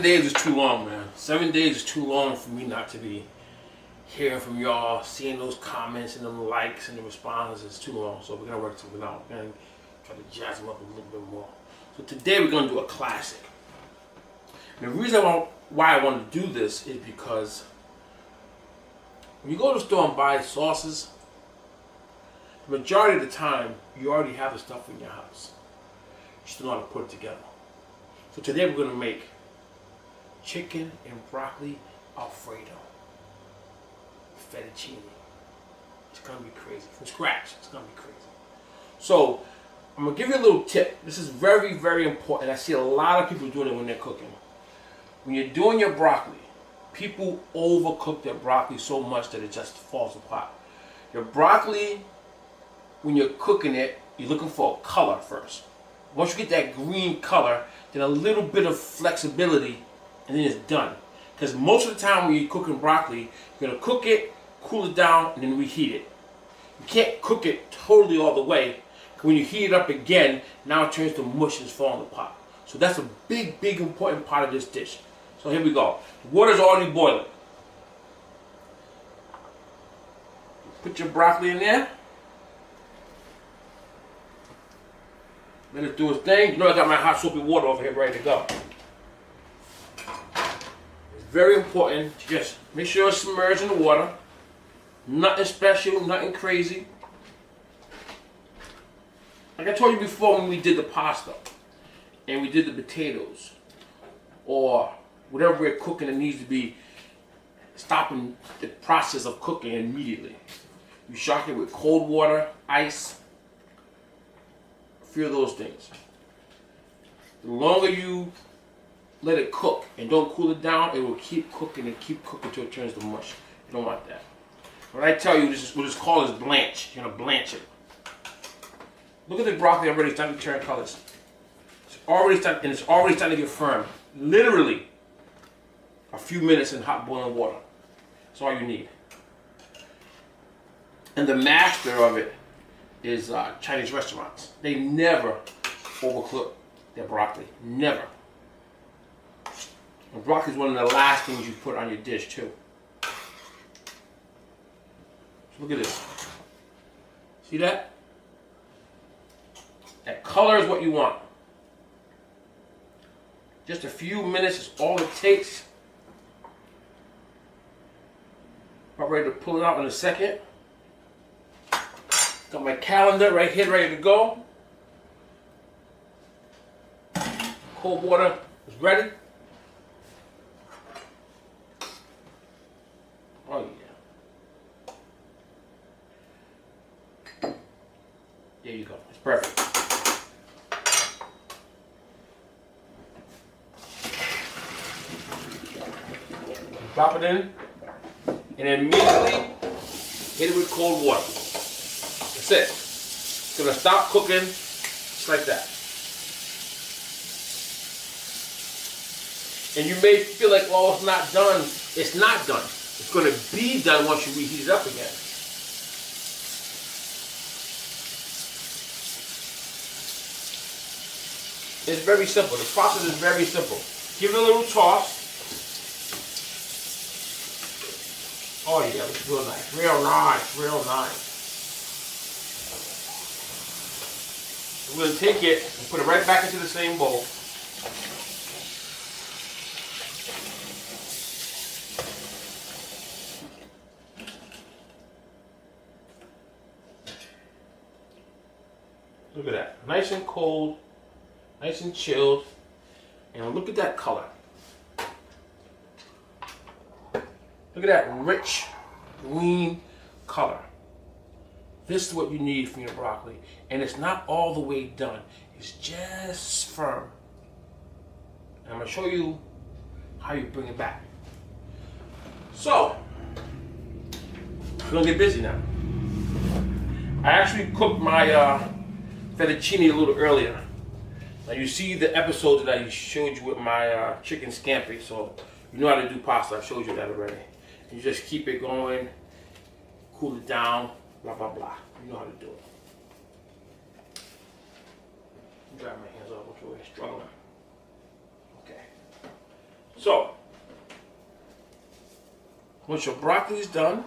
7 days is too long, man. 7 days is too long for me not to be hearing from y'all, seeing those comments and them likes and the responses. Is too long, so we're gonna work something out. We're gonna try to jazz them up a little bit more. So today we're gonna do a classic. And the reason why I want to do this is because when you go to the store and buy sauces, the majority of the time you already have the stuff in your house. You just don't know how to put it together. So today we're gonna make chicken and broccoli Alfredo. Fettuccine. It's gonna be crazy. From scratch, it's gonna be crazy. So, I'm gonna give you a little tip. This is very, very important. I see a lot of people doing it when they're cooking. When you're doing your broccoli, people overcook their broccoli so much that it just falls apart. Your broccoli, when you're cooking it, you're looking for a color first. Once you get that green color, then a little bit of flexibility, and then it's done. Because most of the time when you're cooking broccoli, you're gonna cook it, cool it down, and then reheat it. You can't cook it totally all the way. When you heat it up again, now it turns to mush and it's falling apart. So that's a big, big important part of this dish. So here we go. The water's already boiling. Put your broccoli in there. Let it do its thing. You know I got my hot soapy water over here ready to go. Very important to just make sure it's submerged in the water. Nothing special, nothing crazy. Like I told you before when we did the pasta and we did the potatoes or whatever we're cooking that needs to be stopping the process of cooking immediately. You shock it with cold water, ice, a few of those things. The longer you let it cook and don't cool it down, it will keep cooking and keep cooking until it turns to mush. You don't want that. When I tell you this is what it's called is blanch. You're gonna blanch it. Look at the broccoli already starting to turn colors. It's already starting to get firm. Literally a few minutes in hot boiling water. That's all you need. And the master of it is Chinese restaurants. They never overcook their broccoli. Never. And broccoli is one of the last things you put on your dish too. So look at this. See that? That color is what you want. Just a few minutes is all it takes. I'm ready to pull it out in a second. Got my calendar right here ready to go. Cold water is ready. Oh yeah. There you go. It's perfect. Drop it in and immediately hit it with cold water. That's it. It's gonna stop cooking just like that. And you may feel like, oh, it's not done. It's not done. It's going to be done once you reheat it up again. It's very simple. The process is very simple. Give it a little toss. Oh yeah, it's real nice. Real nice. Real nice. We're going to take it and put it right back into the same bowl. Look at that. Nice and cold, nice and chilled. And look at that color. Look at that rich, green color. This is what you need from your broccoli. And it's not all the way done. It's just firm. And I'm going to show you how you bring it back. So, we're going to get busy now. I actually cooked my fettuccine a little earlier. Now you see the episode that I showed you with my chicken scampi, so you know how to do pasta. I showed you that already. And you just keep it going, cool it down, blah blah blah. You know how to do it. Dry my hands off, which way struggling. Okay. So, once your broccoli is done,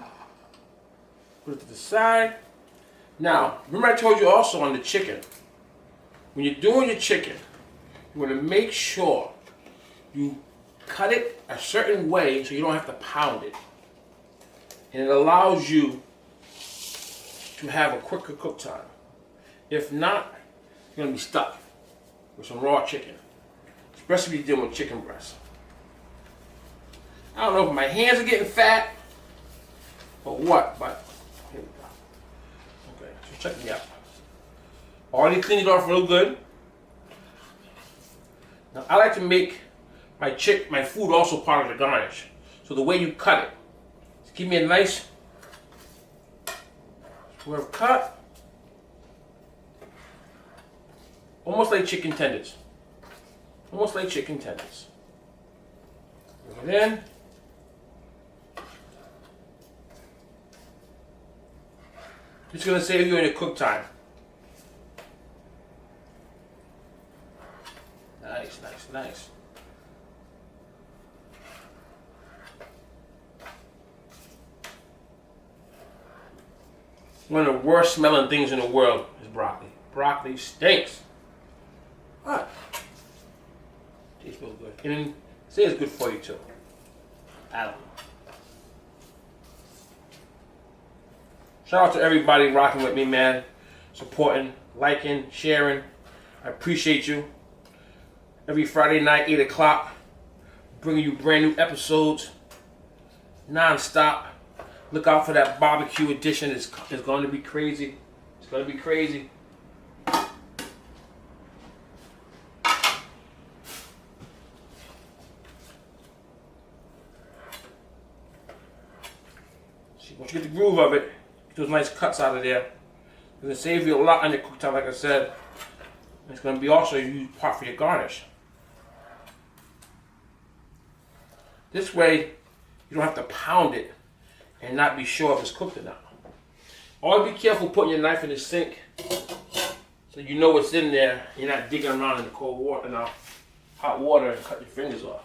put it to the side. Now, remember I told you also on the chicken, when you're doing your chicken, you want to make sure you cut it a certain way so you don't have to pound it. And it allows you to have a quicker cook time. If not, you're going to be stuck with some raw chicken, especially if you're dealing with chicken breast. I don't know if my hands are getting fat or what, but here we go. Okay, so check me out. Already cleaned it off real good. Now I like to make my food also part of the garnish. So the way you cut it, just give me a nice square cut, almost like chicken tenders. Almost like chicken tenders. Bring it in. It's going to save you in your cook time. Nice, nice, nice. One of the worst smelling things in the world is broccoli. Broccoli stinks. But tastes real good. And say it's good for you too. I don't know. Shout out to everybody rocking with me, man. Supporting, liking, sharing. I appreciate you. Every Friday night, 8 o'clock, bringing you brand new episodes, non-stop. Look out for that barbecue edition. It's going to be crazy. It's going to be crazy. See, once you get the groove of it, get those nice cuts out of there. It's going to save you a lot on your cook time, like I said. It's going to be also a huge part for your garnish. This way, you don't have to pound it and not be sure if it's cooked or not. Always be careful putting your knife in the sink so you know what's in there. You're not digging around in the cold water, now hot water, and cut your fingers off.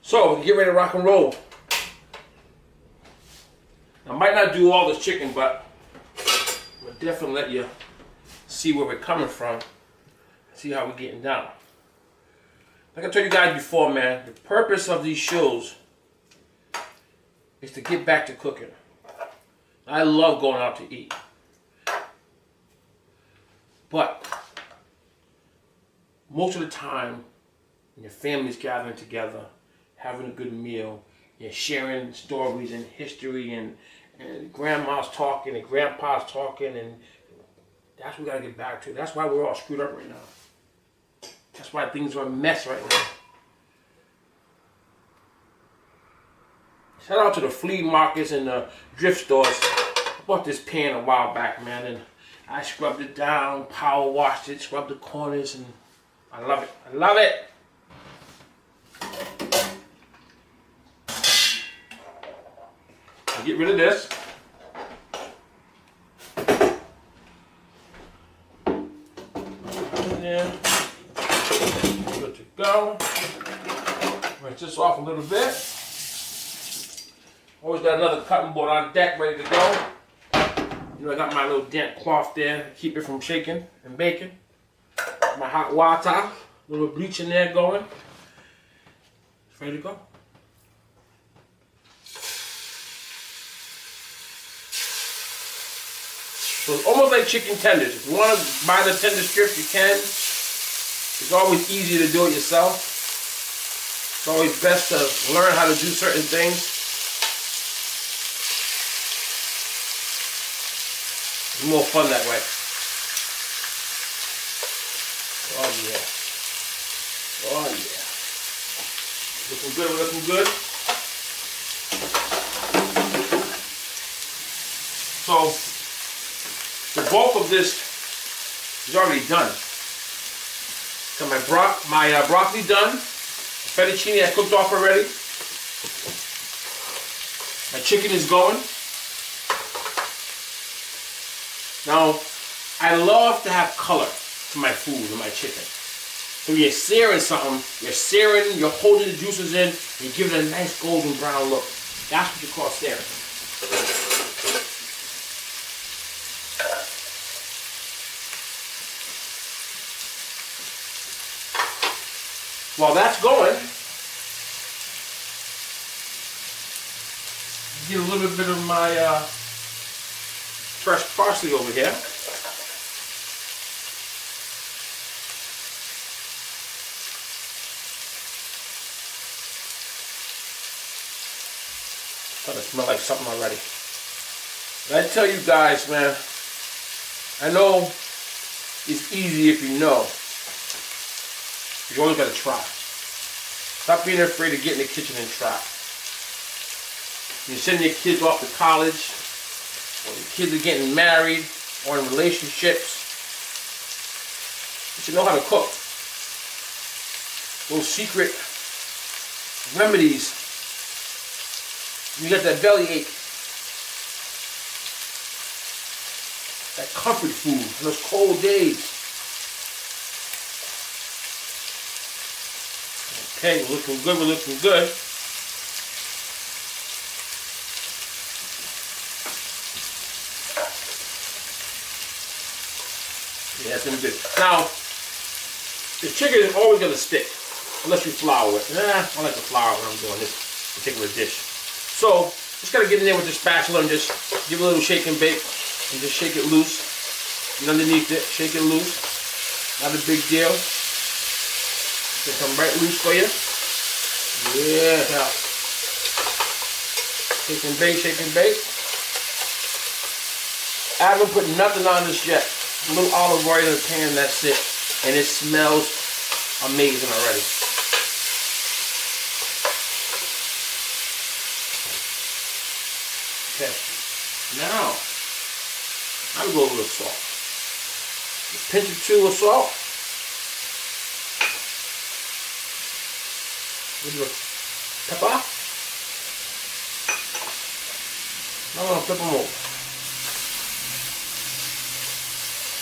So, get ready to rock and roll. I might not do all this chicken, but I'll definitely let you see where we're coming from, see how we're getting down. Like I told you guys before, man, the purpose of these shows is to get back to cooking. I love going out to eat. But most of the time, when your family's gathering together, having a good meal, you're sharing stories and history, and grandma's talking and grandpa's talking, and that's what we gotta get back to. That's why we're all screwed up right now. That's why things are a mess right now. Shout out to the flea markets and the thrift stores. I bought this pan a while back, man, and I scrubbed it down, power washed it, scrubbed the corners, and I love it. I love it. I'll get rid of this. In there. Good to go. Rinse this off a little bit. Always got another cutting board on deck ready to go. You know, I got my little dent cloth there to keep it from shaking and baking. My hot water, a little bleach in there going. It's ready to go. So it's almost like chicken tenders. If you want to buy the tender strips, you can. It's always easier to do it yourself. It's always best to learn how to do certain things. It's more fun that way. Oh yeah. Oh yeah. Looking good, we're looking good. So, the bulk of this is already done. Got my broccoli done. Fettuccine I cooked off already. My chicken is going. Now, I love to have color to my food and my chicken. So you're searing something, you're holding the juices in, and you're giving it a nice golden brown look. That's what you call searing. While that's going, get a little bit of my fresh parsley over here. Starting to smell like something already. But I tell you guys, man, I know it's easy if you know. You always gotta try. Stop being afraid to get in the kitchen and try. You're sending your kids off to college, or your kids are getting married, or in relationships. You should know how to cook. Those secret remedies. You got that belly ache. That comfort food on those cold days. Okay, we're looking good, we're looking good. Yeah, it's gonna be good. Now, the chicken is always gonna stick, unless you flour it. I like the flour when I'm doing this particular dish. So, just gotta get in there with the spatula and just give it a little shake and bake, and just shake it loose. And underneath it, shake it loose. Not a big deal. It'll come right loose for you. Yeah. Shake and bake, shake and bake. I haven't put nothing on this yet. A little olive oil in the pan, that's it. And it smells amazing already. Okay. Now, I'm going to go with salt. A pinch or two of salt. Pepper. Now I'm going to flip them over.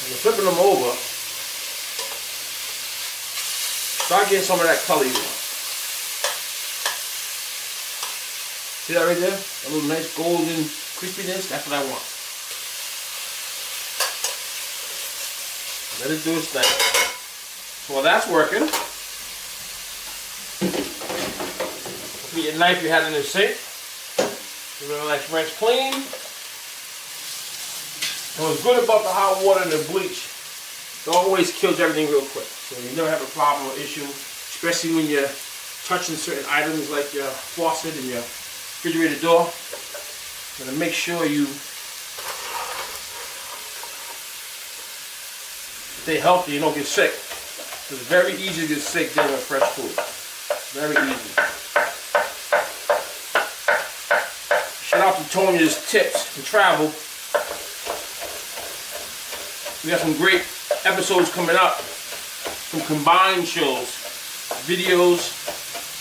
When you're flipping them over, start getting some of that color you want. See that right there? A little nice golden crispiness? That's what I want. Let it do its thing. So while that's working, get your knife you had in the sink. Give it a nice rinse clean. And what's good about the hot water and the bleach, it always kills everything real quick. So you never have a problem or issue, especially when you're touching certain items like your faucet and your refrigerator door. You gotta make sure you stay healthy, you don't get sick. It's very easy to get sick dealing with fresh food. Very easy. Shout out to Tonia's Tips and Travel. We got some great episodes coming up. Some combined shows. Videos,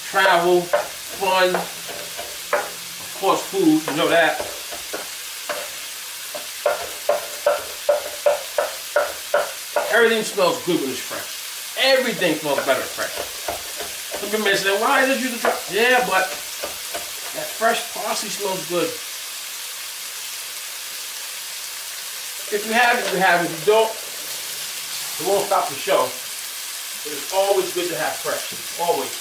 travel, fun, of course food, you know that. Everything smells good when it's fresh. Everything smells better fresh. Some people may say, why did you use the Yeah, but that fresh parsley smells good. If you have it, you have it. If you don't, it won't stop the show. But it's always good to have fresh. Always.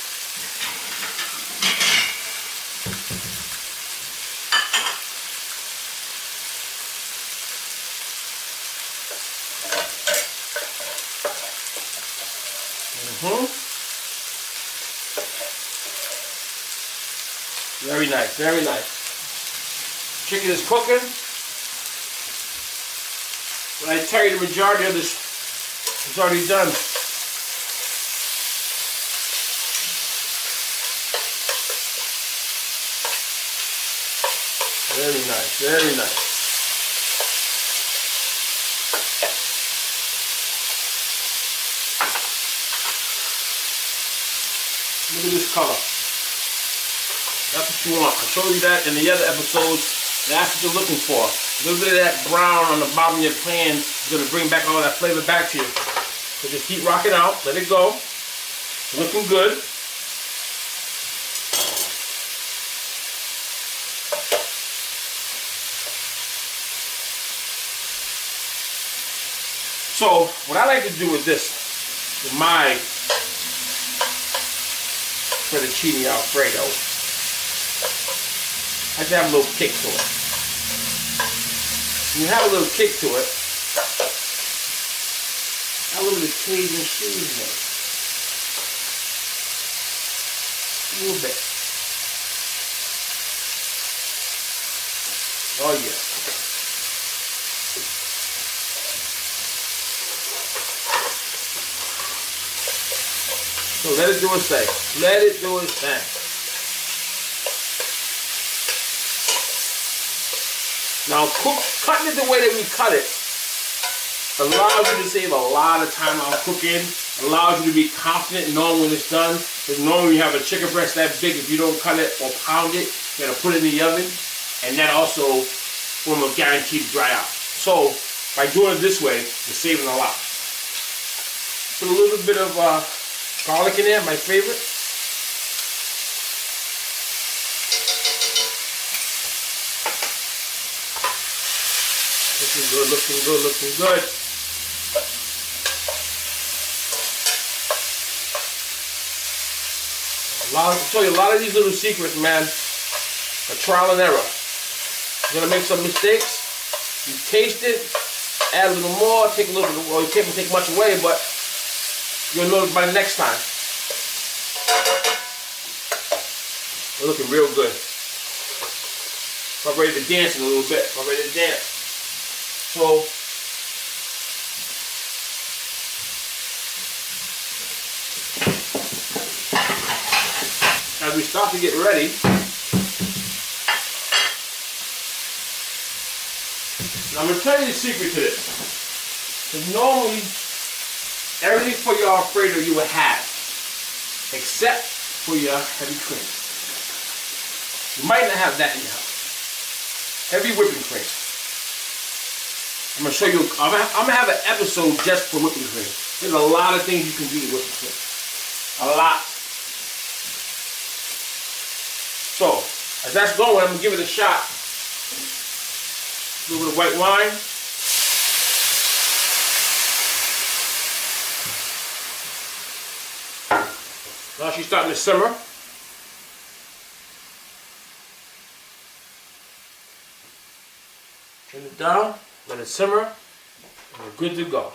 Very nice, very nice. Chicken is cooking. When I tell you the majority of this is already done. Very nice, very nice. Look at this color. That's what you want. I showed you that in the other episodes. That's what you're looking for. A little bit of that brown on the bottom of your pan is going to bring back all that flavor back to you. So just keep rocking out. Let it go. Looking good. So what I like to do with this, with my Fettuccine Alfredo, I like to have a little kick to it. When you have a little kick to it, add a little bit of Cajun seasoning. A little bit. Oh yeah. So let it do its thing. Let it do its thing. Now cutting it the way that we cut it allows you to save a lot of time on cooking, allows you to be confident knowing when it's done. Because normally you have a chicken breast that big, if you don't cut it or pound it, you gotta put it in the oven, and that also will guarantee to dry out. So by doing it this way, you're saving a lot. Put a little bit of garlic in there, my favorite. Looking good, looking good, looking good. I'll show you a lot of these little secrets, man. A trial and error. You're gonna make some mistakes. You taste it, add a little more, take a little bit, well, you can't take much away, but you'll know by the next time. We're looking real good. I'm ready to dance in a little bit. I'm ready to dance. So, as we start to get ready, now I'm going to tell you the secret to this. Because normally, everything for your Alfredo you would have, except for your heavy cream. You might not have that in your house. Heavy whipping cream. I'm going to show you, I'm going to have an episode just for whipping cream. There's a lot of things you can do with whipping cream. A lot. So, as that's going, I'm going to give it a shot. A little bit of white wine. Now she's starting to simmer. Turn it down, let it simmer, and we're good to go.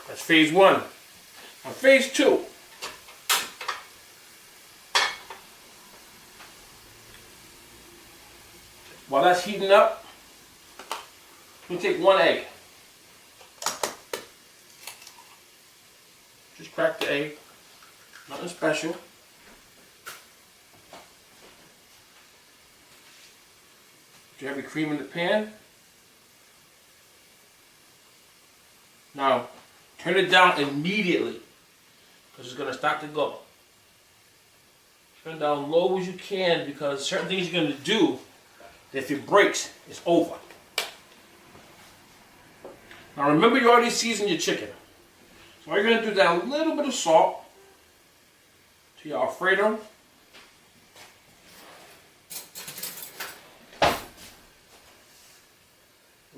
That's phase one. Now phase two. While that's heating up, we take one egg. Just crack the egg. Nothing special. Put your heavy cream in the pan. Now, turn it down immediately because it's going to start to go. Turn it down low as you can because certain things you're going to do, if it breaks, it's over. Now remember, you already seasoned your chicken. So all you're going to do is add a little bit of salt to your Alfredo. A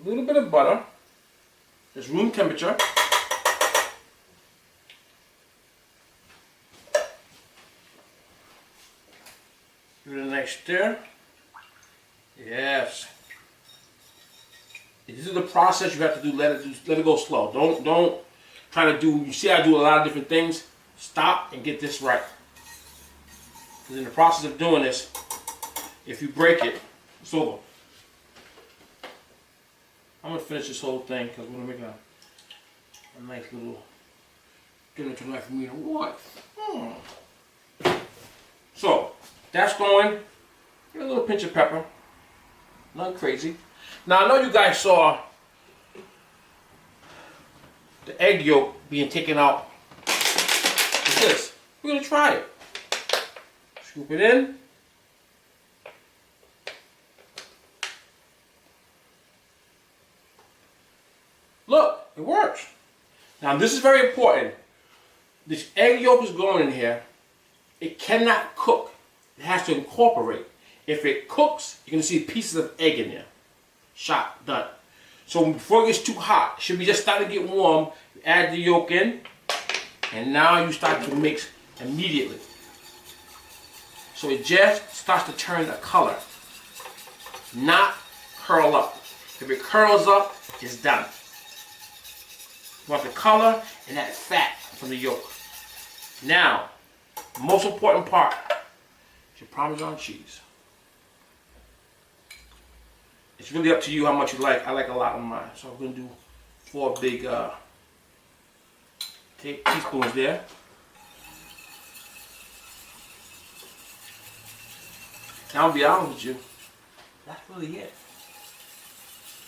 little bit of butter. Just room temperature. Give it a nice stir. Yes. This is the process you have to do. Let it go slow. Don't try to do. You see, I do a lot of different things. Stop and get this right. Because in the process of doing this, if you break it, it's over. I'm gonna finish this whole thing because I'm gonna make a nice little dinner tonight for me to watch. So that's going. Get a little pinch of pepper. Nothing crazy. Now I know you guys saw the egg yolk being taken out. What's this? We're gonna try it. Scoop it in. Look, it works. Now this is very important. this egg yolk is going in here. It cannot cook. It has to incorporate. If it cooks, you're going to see pieces of egg in there. Shot, done. So before it gets too hot, it should be just starting to get warm. You add the yolk in, and now you start to mix immediately. So it just starts to turn the color, not curl up. If it curls up, it's done. You want the color and that fat from the yolk. Now, the most important part is your Parmesan cheese. It's really up to you how much you like. I like a lot on mine. So I'm going to do 4 big teaspoons there. Now I'll be honest with you, that's really it.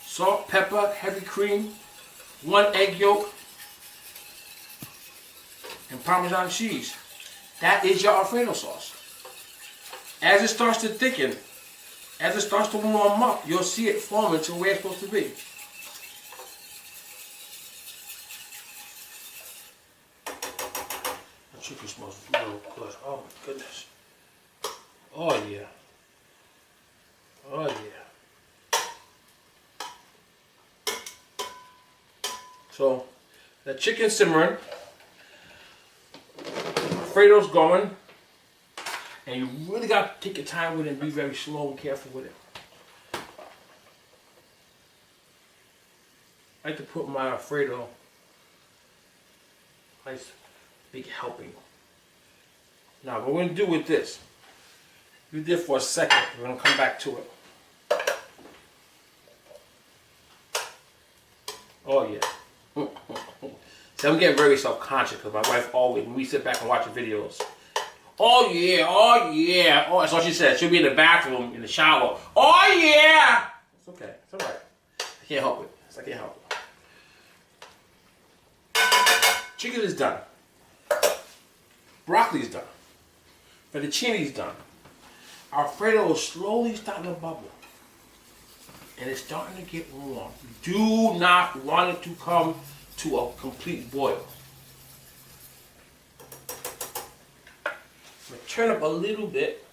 Salt, pepper, heavy cream, 1 egg yolk, and Parmesan cheese. That is your Alfredo sauce. As it starts to thicken, as it starts to warm up, you'll see it forming to where it's supposed to be. The chicken smells real good. Oh my goodness. Oh yeah. Oh yeah. So, the chicken's simmering. Alfredo's going. And you really got to take your time with it and be very slow and careful with it. I like to put my Alfredo, nice big helping. Now what we're going to do with this, leave this for a second, we're going to come back to it. Oh yeah. See, I'm getting very self-conscious because my wife always, when we sit back and watch the videos, oh yeah, oh yeah, oh, that's all she said. She'll be in the bathroom, in the shower. Oh yeah! It's okay, it's alright. I can't help it. I can't help it. Chicken is done. Broccoli is done. Fettuccine is done. Alfredo is slowly starting to bubble. And it's starting to get warm. You do not want it to come to a complete boil. I'm going to turn up a little bit.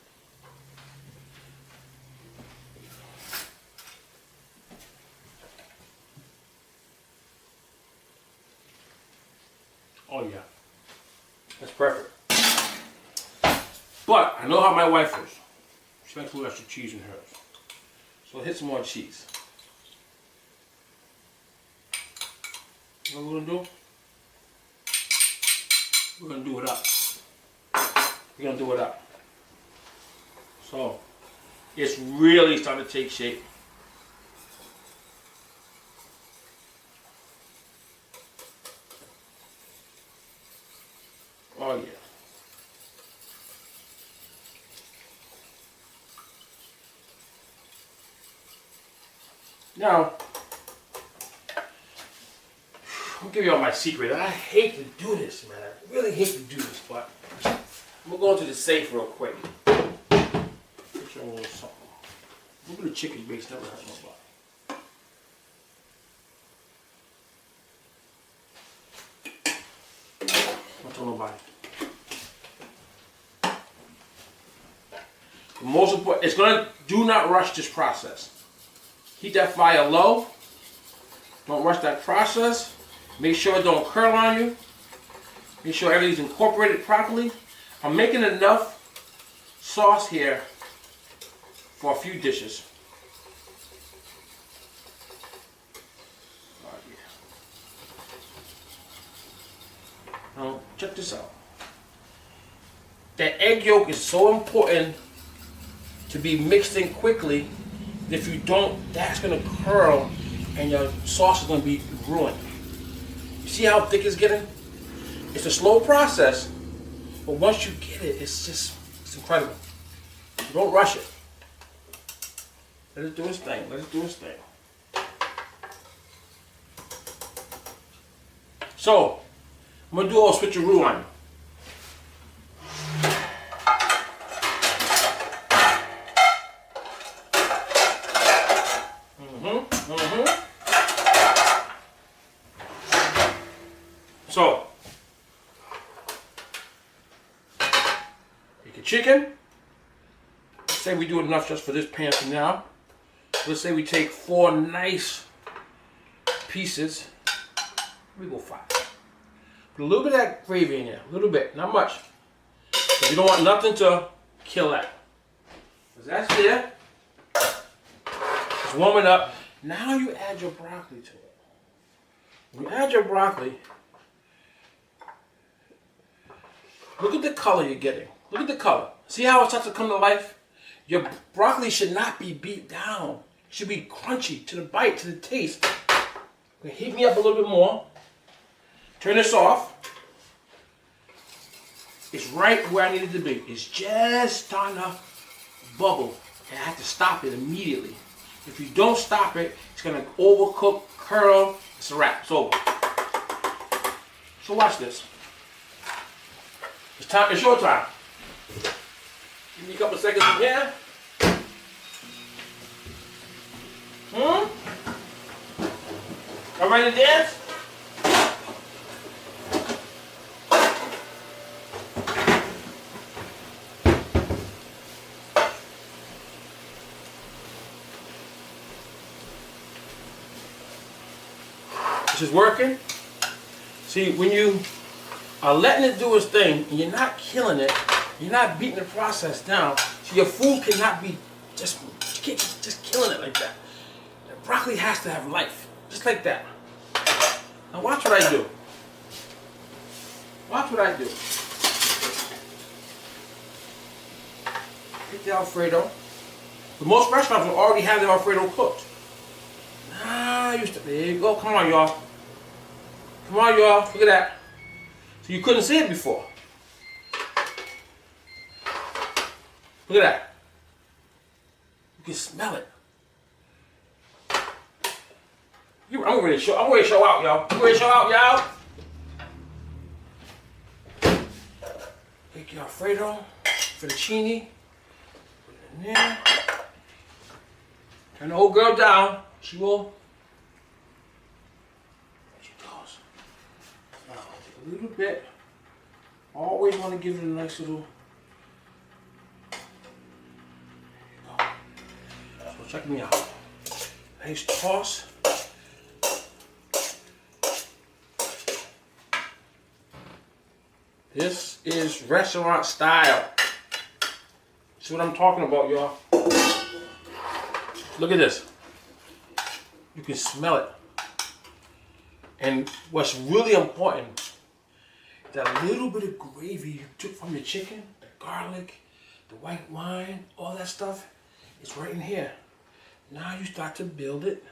Oh yeah, that's perfect. But I know how my wife is. She likes a little extra cheese in hers. So hit some more cheese. You know what we're going to do? We're going to do it up. We're going to do it up. So, it's really starting to take shape. Oh yeah. Now, I'll give you all my secret. I hate to do this, man. I really hate to do this, but I'm gonna go into the safe real quick. Put you a little something. A little bit of chicken base never hurt nobody. Don't tell nobody. The most important, it's gonna, do not rush this process. Keep that fire low. Don't rush that process. Make sure it don't curl on you. Make sure everything's incorporated properly. I'm making enough sauce here for a few dishes. Oh, yeah. Now, check this out. That egg yolk is so important to be mixed in quickly. If you don't, that's going to curl and your sauce is going to be ruined. You see how thick it's getting? It's a slow process, but once you get it, it's incredible. Don't rush it. Let it do its thing. Let it do its thing. So, I'm going to do a little switcheroo on you. So, chicken, let's say we do enough just for this pan for now. Let's say we take 4 nice pieces. We go 5. Put a little bit of that gravy in there, a little bit, not much. You don't want nothing to kill that. Because that's there. It's warming up. Now you add your broccoli to it. When you add your broccoli, look at the color you're getting. Look at the color. See how it starts to come to life? Your broccoli should not be beat down. It should be crunchy to the bite, to the taste. Okay, heat me up a little bit more. Turn this off. It's right where I need it to be. It's just starting to bubble. And I have to stop it immediately. If you don't stop it, it's going to overcook, curdle. It's a wrap. It's over. So watch this. It's time. It's your time. Give me a couple seconds in here. Y'all ready to dance? This is working. See, when you are letting it do its thing and you're not killing it, you're not beating the process down, so your food cannot be just killing it like that. The broccoli has to have life, just like that. Now watch what I do. Watch what I do. Get the Alfredo. But most restaurants will already have the Alfredo cooked. Now there you go. Come on, y'all. Come on, y'all. Look at that. So you couldn't see it before. Look at that. You can smell it. I'm ready to show out, y'all. I'm ready to show out, y'all. Take your Alfredo, fettuccine, put it in there. Turn the old girl down. She will. There she goes. Now, take a little bit. Always want to give it a nice little. There you go. So check me out. Nice toss. This is restaurant style. See what I'm talking about, y'all? Look at this. You can smell it. And what's really important, that little bit of gravy you took from your chicken, the garlic, the white wine, all that stuff, it's right in here. Now you start to build it.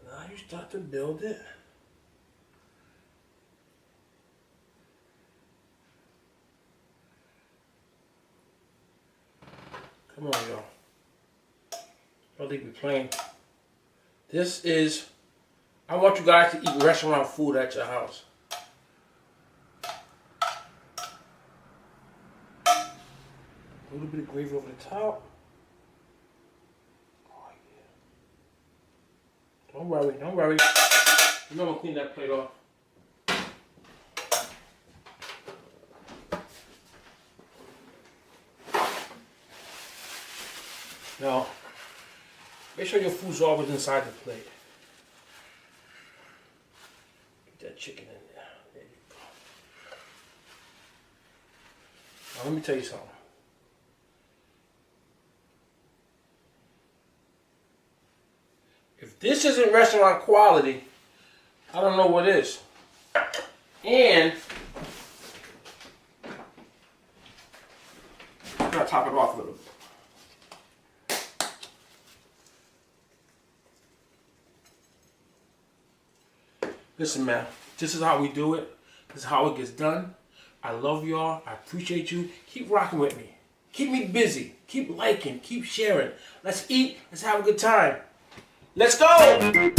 Now you start to build it. Come on, y'all. Don't think we're playing. This is, I want you guys to eat restaurant food at your house. A little bit of gravy over the top. Oh, yeah. Don't worry, don't worry. You know I'm gonna clean that plate off. Now, make sure your food's always inside the plate. Get that chicken in there. There you go. Now, let me tell you something. If this isn't restaurant quality, I don't know what is. And I'm gonna top it off a little bit. Listen, man, this is how we do it. This is how it gets done. I love y'all. I appreciate you. Keep rocking with me. Keep me busy. Keep liking. Keep sharing. Let's eat. Let's have a good time. Let's go!